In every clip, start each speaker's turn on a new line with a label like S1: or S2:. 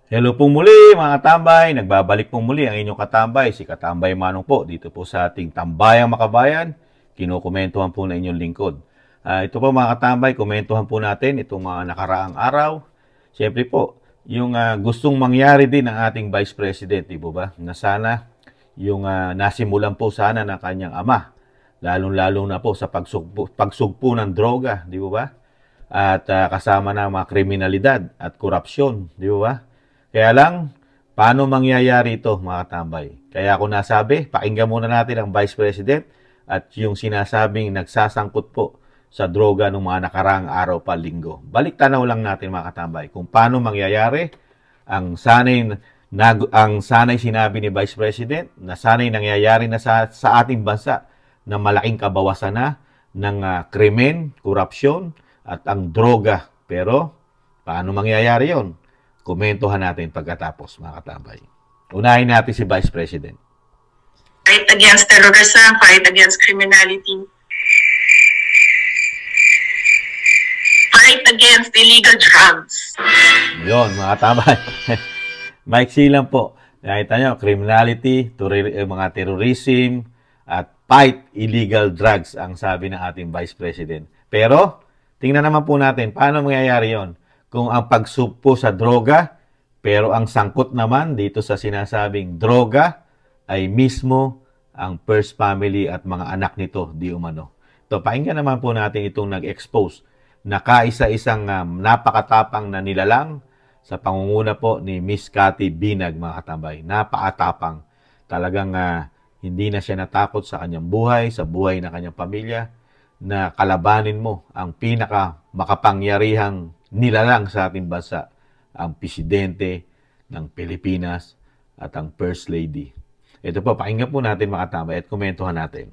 S1: Hello pong muli mga katambay, nagbabalik pong muli ang inyong katambay, si Katambay Manong po, dito po sa ating Tambayang Makabayan, kinukomentuhan po na inyong lingkod. Ito po mga katambay, komentuhan po natin itong mga nakaraang araw. Siyempre po, yung gustong mangyari din ng ating Vice President, di po ba? Na sana yung nasimulan po sana ng kanyang ama, lalong-lalo na po sa pagsugpo ng droga, di po ba? At kasama na mga kriminalidad at korupsyon, di po ba? Kaya lang, paano mangyayari ito mga katambay? Kaya ako nasabi, pakinggan muna natin ang Vice President at yung sinasabing nagsasangkot po sa droga ng mga nakaraang araw pa linggo. Balik tanaw lang natin mga katambay kung paano mangyayari ang sanay sinabi ni Vice President na sanay nangyayari na sa ating bansa na malaking kabawasan na ng krimen, korupsyon at ang droga. Pero paano mangyayari yon? Komentuhan natin pagkatapos, mga katambay. Unahin natin si Vice President.
S2: Fight against terrorism, fight against criminality, fight against illegal drugs.
S1: Yun, mga katambay. Maiksi lang po. Nakita nyo, criminality, mga terrorism, at fight illegal drugs ang sabi ng ating Vice President. Pero, tingnan naman po natin, paano mangyayari yon? Kung ang pagsugpo sa droga, pero ang sangkot naman dito sa sinasabing droga ay mismo ang first family at mga anak nito di umano. Ito, pakinggan naman po natin itong nag-expose na kaisa-isang napakatapang na nilalang sa pangunguna po ni Miss Cathy Binag, mga katambay. Napakatapang. Talagang hindi na siya natakot sa kanyang buhay, sa buhay ng kanyang pamilya, na kalabanin mo ang pinaka makapangyarihang nilalang sa ating bansa, ang presidente ng Pilipinas at ang First Lady. Ito po, pakinggan po natin mga katambay at komentuhan natin.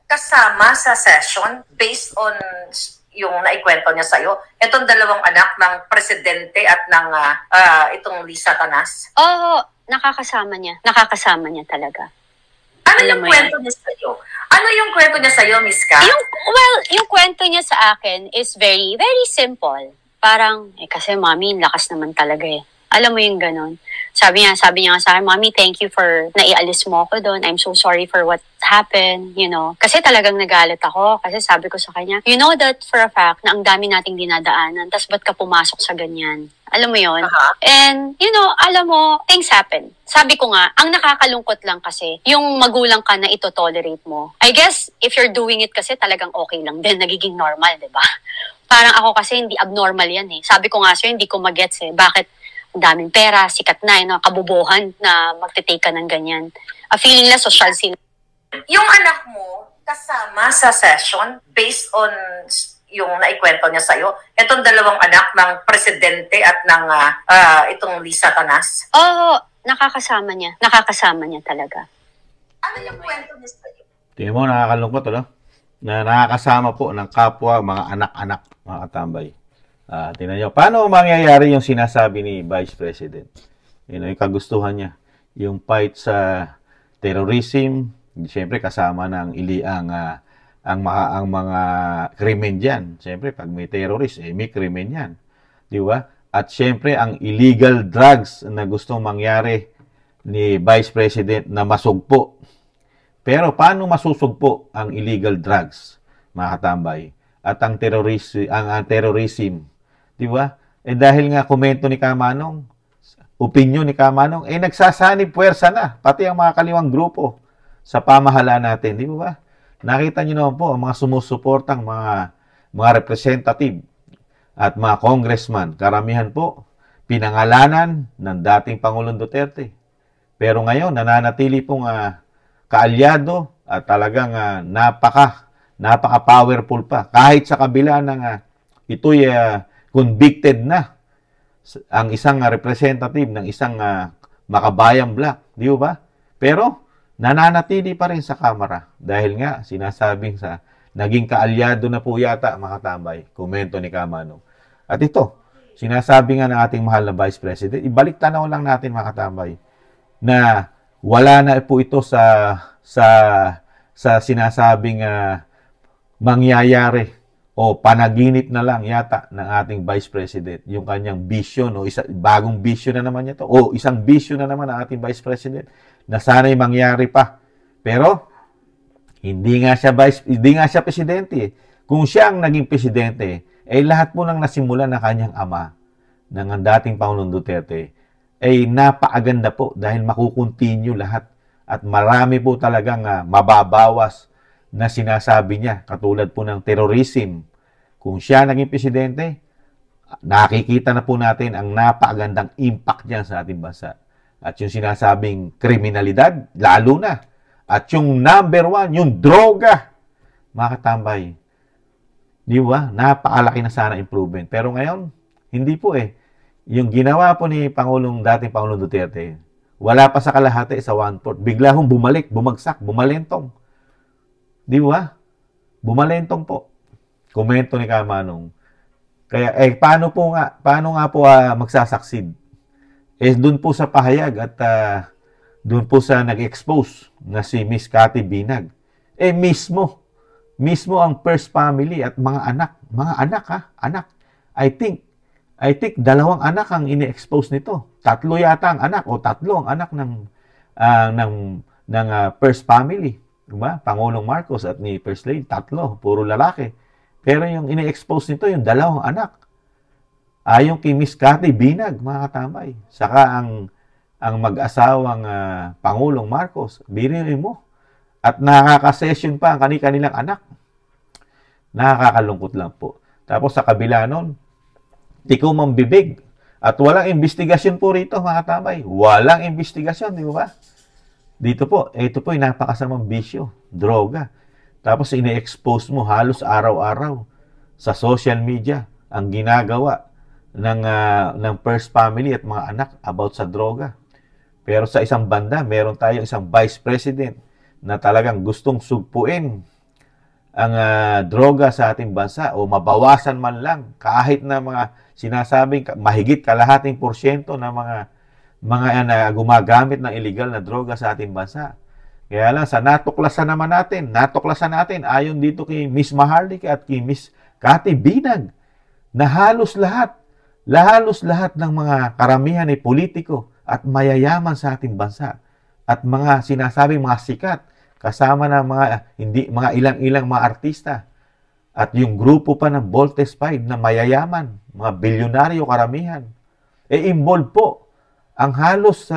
S3: Kasama sa session based on yung naikwento niya sa'yo, itong dalawang anak ng presidente at ng itong Lisa Tanas?
S4: Oo, nakakasama niya. Nakakasama niya talaga.
S3: Ano yung kwento niya sa'yo? Ano yung kwento niya sa'yo, Miss Ka?
S4: Yung kwento niya sa akin is very, very simple. Parang, kasi mami, lakas naman talaga eh. Alam mo yung ganon. Sabi niya nga sa akin, Mami, thank you for naialis mo ako doon. I'm so sorry for what happened, you know. Kasi talagang nagalit ako. Kasi sabi ko sa kanya, you know that for a fact na ang dami nating dinadaanan, tas ba't ka pumasok sa ganyan? Alam mo yon. And, you know, alam mo, things happen. Sabi ko nga, ang nakakalungkot lang kasi, yung magulang ka na ito-tolerate mo. I guess, if you're doing it kasi talagang okay lang din, nagiging normal, di ba? Parang ako kasi hindi abnormal yan eh. Sabi ko nga sa'yo, hindi ko magets eh. Bakit ang daming pera, sikat na, no, kabubuhan na magtitake ka ng ganyan. Feeling nila social sila.
S3: Yung anak mo, kasama sa session based on yung naikwento niya sa'yo, itong dalawang anak ng presidente at ng itong Lisa Tanas?
S4: Oo, nakakasama niya. Nakakasama niya talaga.
S3: Ano yung kwento niya sa'yo?
S1: Tingnan mo, nakakalungkot, ano? Na nakakasama po ng kapwa, mga anak-anak, mga katambay. Tingnan nyo, paano mangyayari yung sinasabi ni Vice President? Yung kagustuhan niya. Yung fight sa terrorism, siyempre kasama ng ang mga krimen dyan. Siyempre, pag may terrorist, may krimen yan. Di ba? At siyempre, ang illegal drugs na gustong mangyari ni Vice President na masugpo. Pero paano masusugpo ang illegal drugs, mga katambay? At ang terrorism, di ba? Dahil nga komento ni Kamanong, opinion ni Kamanong, nagsasanib puwersa na, pati ang mga kaliwang grupo sa pamahalaan natin, di ba? Nakita niyo naman po ang mga sumusuportang mga representative at mga congressman, karamihan po, pinangalanan ng dating Pangulong Duterte. Pero ngayon, nananatili pong kaalyado at talagang napaka-powerful pa. Kahit sa kabila ng ito'y convicted na ang isang representative ng isang makabayang black, di ba? Pero nananatili pa rin sa Kamara dahil nga sinasabing sa naging kaalyado na po yata mga tambay, komento ni Kamanong. At ito, sinasabi nga ng ating mahal na Vice President, ibalik tanaw lang natin mga katambay na wala na po ito sa sinasabing mangyayari o panaginip na lang yata ng ating Vice President, yung kanyang vision o bagong vision na naman niya to, o isang vision na naman ng ating Vice President na sana'y mangyari pa. Pero hindi nga siya presidente. Kung siya ang naging presidente, lahat po nang nasimula na kanyang ama ng dating Pangulong Duterte napakaganda po dahil makukontinue lahat at marami po talagang mababawas na sinasabi niya, katulad po ng terrorism. Kung siya naging presidente, nakikita na po natin ang napakagandang impact niya sa ating bansa. At yung sinasabing kriminalidad, lalo na. At yung number 1, yung droga, mga katambay. Di ba? Napakalaki na sana improvement. Pero ngayon, hindi po Yung ginawa po ni dating Pangulong Duterte, wala pa sa kalahati sa 1/4. Bigla hong bumagsak, bumalentong. Di ba? Bumalentong po. Komento ni Kamanong. Kaya, paano nga po magsasucceed? Doon po sa pahayag at doon po sa nag-expose na si Miss Cathy Binag. Mismo ang first family at mga anak. I think 2 anak ang ini-expose nito. 3 yata ang anak o 3 ang anak ng first family. Diba? Pangulong Marcos at ni First Lady, 3, puro lalaki. Pero yung ini-expose nito, yung 2 anak. Ayon kay Miss Cathy Binag, mga katambay. Saka ang mag-asawang Pangulong Marcos, biririn mo. At nakaka-session pa ang kanilang anak. Nakakalungkot lang po. Tapos sa kabila nun, tikom ang bibig. At walang investigasyon po rito, mga katambay. Walang investigasyon, di ba? Dito po, ito po yung napakasamang bisyo, droga. Tapos ini-expose mo halos araw-araw sa social media ang ginagawa ng first family at mga anak about sa droga. Pero sa isang banda, meron tayong isang vice president na talagang gustong sugpuin ang droga sa ating bansa o mabawasan man lang kahit na mga sinasabing mahigit kalahating porsyento ng mga gumagamit ng illegal na droga sa ating bansa. Kaya lang, natuklasan natin ayon dito kay Miss Maharlika at kay Miss Cathy Binag na halos lahat ng mga karamihan ay politiko at mayayaman sa ating bansa at mga sinasabing mga sikat kasama ng mga ilang mga artista at yung grupo pa ng Voltes 5 na mayayaman, mga bilyonaryo karamihan. Involved po ang halos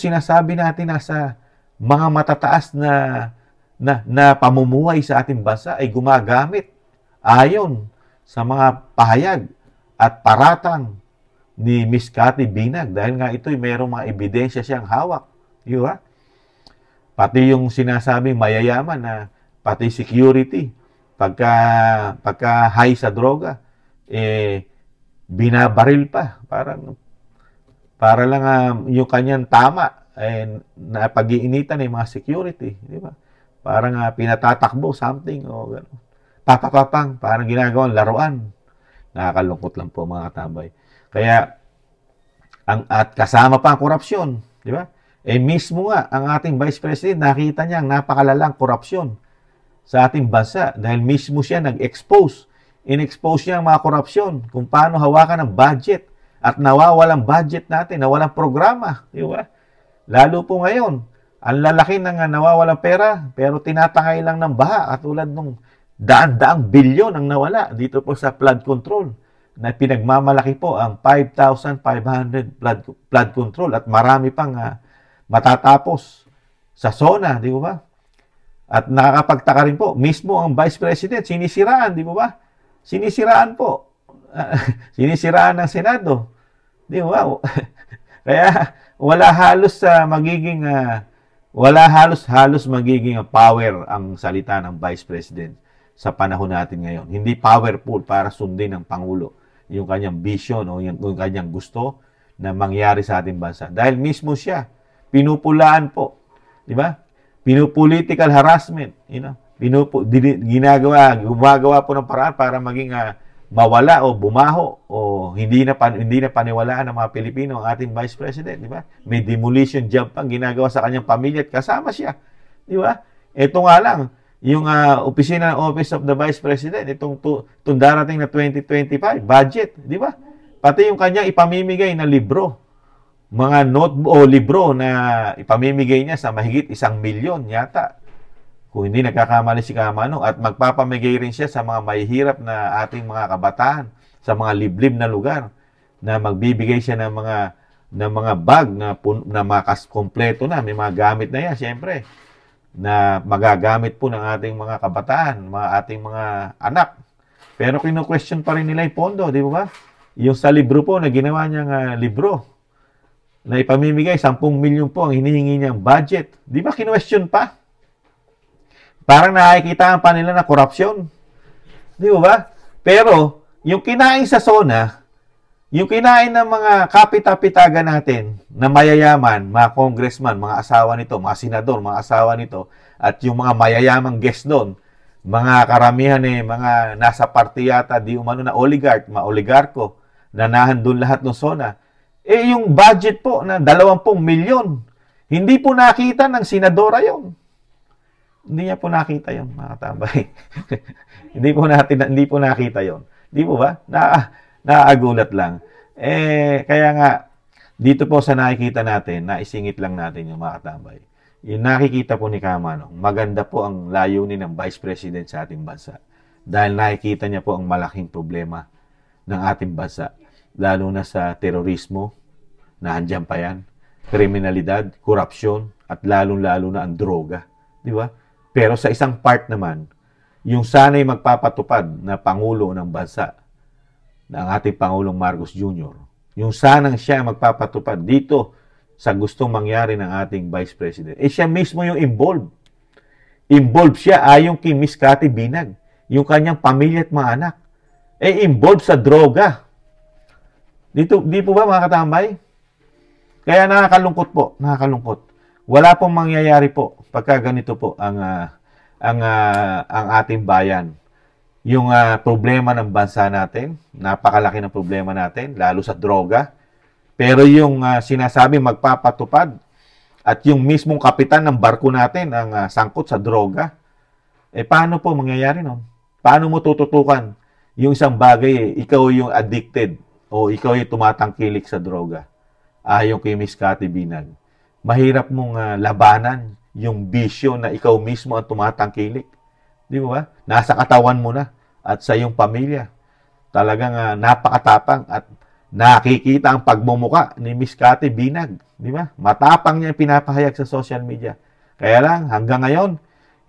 S1: sinasabi natin nasa mga matataas na pamumuhay sa ating bansa ay gumagamit ayon sa mga pahayag at paratang ni Miss Cathy Binag dahil nga ito'y mayroong mga ebidensya siyang hawak. Di ba? Pati yung sinasabing mayayaman na pati security pagka high sa droga binabaril pa para lang yung kanyang tama na pag-iinitan ng mga security, di ba? Parang pinatatakbo something o gano'n. Papapapang, parang ginagawang laruan. Nakakalungkot lang po, mga katambay. Kaya at kasama pa ang korupsyon, di ba? Mismo nga ang ating Vice President nakita niya ang napakalalang korupsyon sa ating bansa dahil mismo siya nag-expose. In-expose niya ang mga korupsyon kung paano hawakan ng budget. At nawawalang budget natin, nawalang programa, di ba? Lalo po ngayon, ang lalaki ng nawawalang pera, pero tinatangay lang ng baha, katulad nung daan-daang bilyon ang nawala dito po sa flood control, na pinagmamalaki po ang 5,500 flood control at marami pang matatapos sa SONA, di ba? At nakakapagtaka rin po, mismo ang Vice President, sinisiraan, di ba? Sinisiraan po. Sinisiraan ng Senado. Di ba? Kaya wala halos magiging power ang salita ng Vice President sa panahon natin ngayon. Hindi powerful para sundin ng Pangulo yung kanyang vision o yung kanyang gusto na mangyari sa ating bansa. Dahil mismo siya, pinupulaan po. Di ba? Political harassment. Gumagawa po ng paraan para maging mawala o bumaho o hindi na paniwalaan ng mga Pilipino ang ating Vice President, di ba? May demolition job pang ginagawa sa kanyang pamilya at kasama siya, di ba? Ito nga lang, opisina ng Office of the Vice President, itong darating na 2025 budget, di ba? Pati yung kanyang ipamimigay na libro, mga note o libro na ipamimigay niya sa mahigit 1 milyon yata. Kung hindi nagkakamali si Kamanong, at magpapamigay rin siya sa mga mahihirap na ating mga kabataan sa mga liblib na lugar, na magbibigay siya ng mga bag na kompleto na, may mga gamit na yan, siyempre, na magagamit po ng ating mga kabataan, ating mga anak. Pero kino-question pa rin nila yung pondo, di ba? Yung sa libro po na ginawa niyang libro na ipamimigay, 10 milyon po ang hinihingi niyang budget. Di ba kino-question pa? Parang nakikita pa nila na korupsyon. Di ba? Pero, yung kinain sa SONA, yung kinain ng mga kapita-pitaga natin na mayayaman, mga congressman, mga asawa nito, mga senador, mga asawa nito, at yung mga mayayamang guest doon, mga karamihan mga nasa party yata, di umano na mga oligarko, na nahandun lahat ng SONA. Yung budget po na 20 milyon, hindi po nakita ng senadora yon. Hindi niya po nakita yon, mga katambay. hindi po nakita yon. Di po ba? Naagulat lang. Kaya nga, dito po sa nakikita natin, naisingit lang natin yung mga katambay. Yung nakikita po ni Kamanong, maganda po ang layunin ng Vice President sa ating bansa. Dahil nakikita niya po ang malaking problema ng ating bansa. Lalo na sa terorismo, na andyan pa yan, kriminalidad, korupsyon, at lalong-lalo na ang droga. Di ba? Pero sa isang part naman, yung sana'y magpapatupad na Pangulo ng bansa, ng ating Pangulong Marcos Jr., yung sanang siya magpapatupad dito sa gustong mangyari ng ating Vice President, siya mismo yung involved. Involved siya ayon kay Miss Cathy Binag, yung kanyang pamilya at mga anak. Involved sa droga. Di po ba mga katambay? Kaya nakakalungkot po, nakakalungkot. Wala pong mangyayari po pagka ganito po ang ating bayan. Yung problema ng bansa natin, napakalaki ng problema natin, lalo sa droga. Pero yung sinasabi magpapatupad at yung mismong kapitan ng barko natin ang sangkot sa droga, paano po mangyayari nun? Paano mo tututukan yung isang bagay, ikaw yung addicted o ikaw yung tumatangkilik sa droga? Ayon kay Miss Cathy Binag. Mahirap mong labanan yung bisyo na ikaw mismo ang tumatangkilik. Di ba? Nasa katawan mo na at sa iyong pamilya. Talagang napakatapang at nakikita ang pagmumuka ni Miss Cathy Binag. Di ba? Matapang niya pinapahayag sa social media. Kaya lang, hanggang ngayon,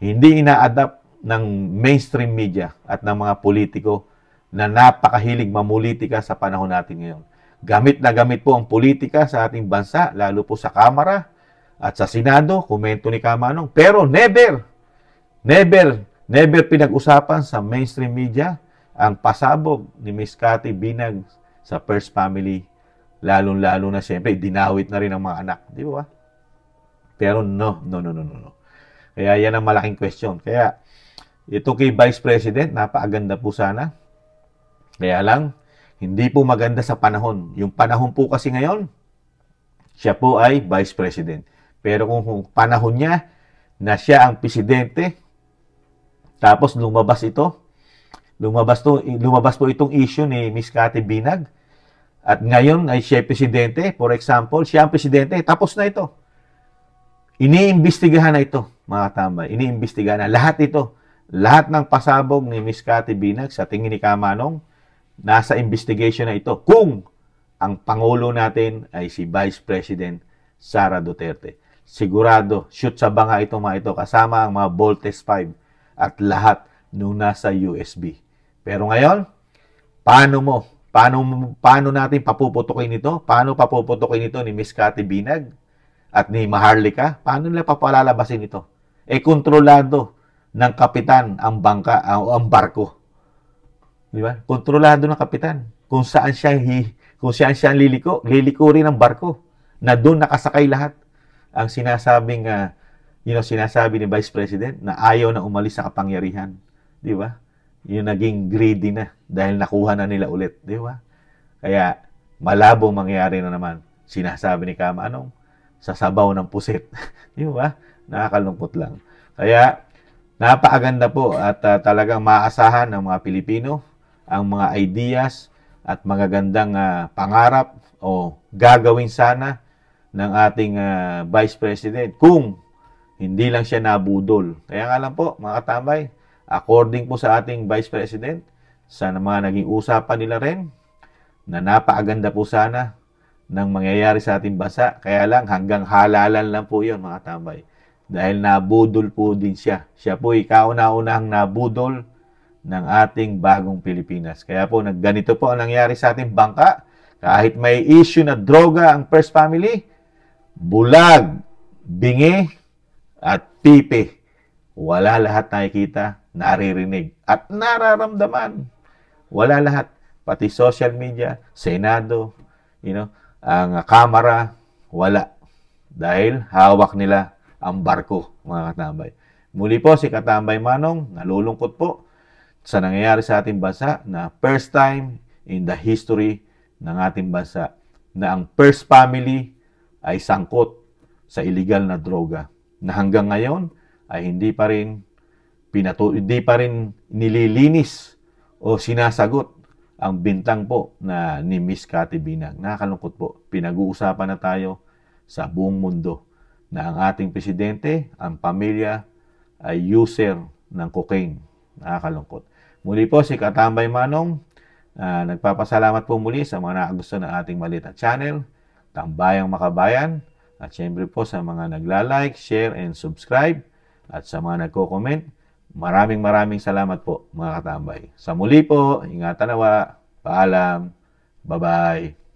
S1: hindi ina-adapt ng mainstream media at ng mga politiko na napakahilig mamulitika sa panahon natin ngayon. Gamit na gamit po ang politika sa ating bansa, lalo po sa Kamara at sa Senado, komento ni Kamanong. Pero never pinag-usapan sa mainstream media ang pasabog ni Miss Cathy Binag sa First Family. Lalo na siyempre, dinawit na rin ang mga anak. Di ba? Pero no. Kaya yan ang malaking question. Kaya ito kay Vice President, napakaganda po sana. Kaya lang, hindi po maganda sa panahon. Yung panahon po kasi ngayon, siya po ay Vice President. Pero kung panahon niya na siya ang presidente, tapos lumabas po itong issue ni Miss Cathy Binag, at ngayon ay siya presidente, for example, siya ang presidente, tapos na ito. Iniimbestigahan na ito, mga tambay. Iniimbestigahan na lahat ito. Lahat ng pasabog ni Miss Cathy Binag sa tingin ni Kamanong, nasa investigation na ito kung ang Pangulo natin ay si Vice President Sara Duterte. Sigurado, shoot sa banga ito mga ito kasama ang mga Voltes 5 at lahat nung nasa USB. Pero ngayon, paano natin papuputukin ito? Paano papuputukin ito ni Miss Cathy Binag at ni Maharlika? Paano nila papalalabasin ito? Kontrolado ng kapitan ang bangka o ang barko. Di ba? Kontrolado ng kapitan kung saan siya lilikurin ng barko na doon nakasakay lahat. Ang sinasabi ni Vice President na ayaw na umalis sa kapangyarihan. Di ba? Yung naging greedy na dahil nakuha na nila ulit. Di ba? Kaya malabo mangyari na naman. Sinasabi ni Kamanong sa sabaw ng pusit. Di ba? Nakakalungkot lang. Kaya Napakaganda po at talagang maaasahan ng mga Pilipino ang mga ideas at magagandang pangarap o gagawin sana ng ating Vice President kung hindi lang siya nabudol. Kaya nga lang po, mga katambay, according po sa ating Vice President, sa mga naging usapan nila rin, na napakaganda po sana ng mangyayari sa ating bansa. Kaya lang, hanggang halalan lang po yun, mga katambay. Dahil nabudol po din siya. Siya po kauna-unahang nabudol ng ating bagong Pilipinas. Kaya po, ganito po ang nangyari sa ating bangka. Kahit may issue na droga ang First Family, bulag, bingi, at pipi. Wala lahat nakikita, naririnig, at nararamdaman. Wala lahat. Pati social media, Senado, ang Kamara, wala. Dahil hawak nila ang barko, mga katambay. Muli po si Katambay Manong, nalulungkot po sa nangyayari sa ating bansa na first time in the history ng ating bansa na ang First Family ay sangkot sa illegal na droga na hanggang ngayon ay hindi pa rin nililinis o sinasagot ang bintang po na ni Miss Cathy Binag. Nakakalungkot po. Pinag-uusapan na tayo sa buong mundo na ang ating presidente, ang pamilya, ay user ng cocaine. Nakakalungkot. Muli po si Katambay Manong, nagpapasalamat po muli sa mga nakagusto ng ating maliit na channel, Tambayang Makabayan, at syempre po sa mga nagla-like, share, and subscribe, at sa mga nagko-comment. Maraming salamat po, mga katambay. Sa muli po, ingatan nawa. Paalam. Bye-bye.